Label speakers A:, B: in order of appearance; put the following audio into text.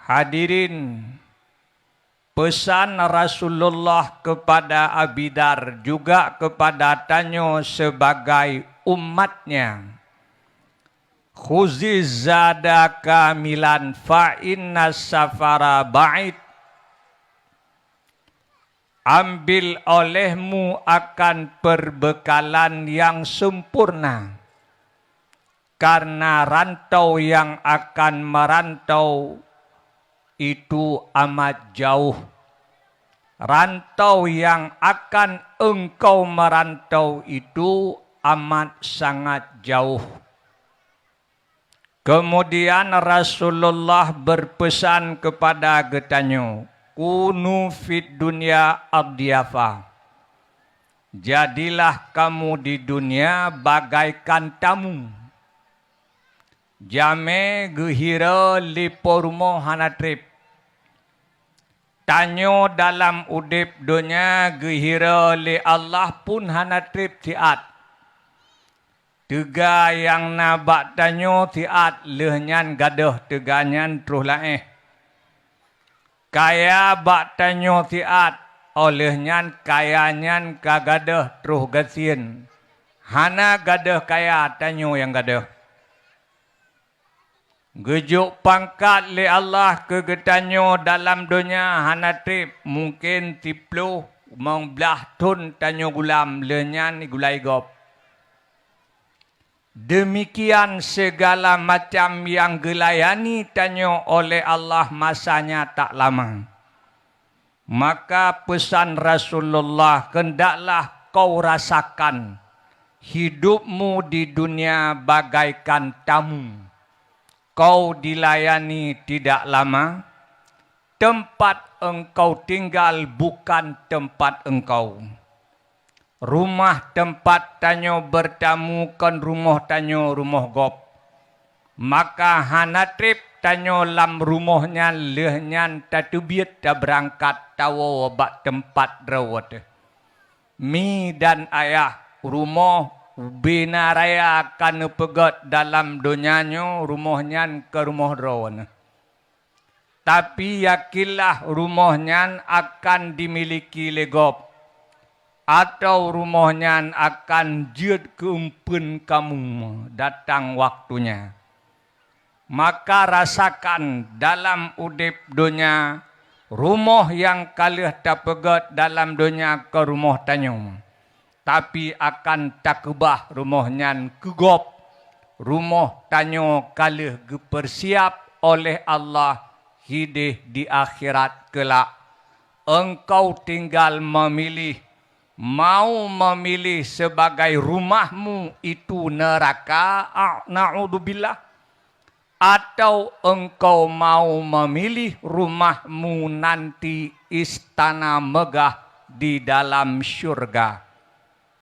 A: Hadirin, pesan Rasulullah kepada Abi Dar juga kepada Tanyo sebagai umatnya. Khuziz zada kamilan fa inna safara ba'id. Ambil olehmu akan perbekalan yang sempurna. Karena rantau yang akan merantau itu amat jauh. Rantau yang akan engkau merantau itu amat sangat jauh. Kemudian Rasulullah berpesan kepada Getanyo, kunu fid dunya adyafa. Jadilah kamu di dunia bagaikan tamu. Jame gehira lipo rumo hanatrip. Tanyo dalam udip dunia gehira li Allah pun hanatrip tiat. Tega yang nabak tanyo tiat lehnyan gadah teganyan teruh laeh. Kaya bak tanyo tiat olehnya kayanyan kagadah teruh gasien. Hana gadah kaya tanyo yang gadah. Gejuk pangkat li Allah ke getanyo dalam dunia hanatrip mungkin tiplu mengbelah tun tanyo gulam lenyan gulai gop. Demikian segala macam yang gelayani tanyo oleh Allah masanya tak lama. Maka pesan Rasulullah, hendaklah kau rasakan hidupmu di dunia bagaikan tamu. Kau dilayani tidak lama, tempat engkau tinggal bukan tempat engkau. Rumah tempat tanyo bertamu kan rumah tanyo rumah gop. Maka hanatrip tanyo lam rumahnya lehnyan tatubiat ta berangkat tawo bak tempat rawat. Mi dan ayah rumah bina raya akan pegat dalam dunianya rumahnya ke rumah rawan. Tapi yakinlah rumahnya akan dimiliki legop. Atau rumahnya akan jid keumpun kamu datang waktunya. Maka rasakan dalam udip dunia rumah yang kalih tapegat dalam dunia ke rumah tanyo. Tapi akan takubah rumahnya kegop. Rumah tanyo kalih dipersiap oleh Allah hidih di akhirat kelak. Engkau tinggal memilih. Mau memilih sebagai rumahmu itu neraka, na'udzubillah. Atau engkau mau memilih rumahmu nanti istana megah di dalam syurga.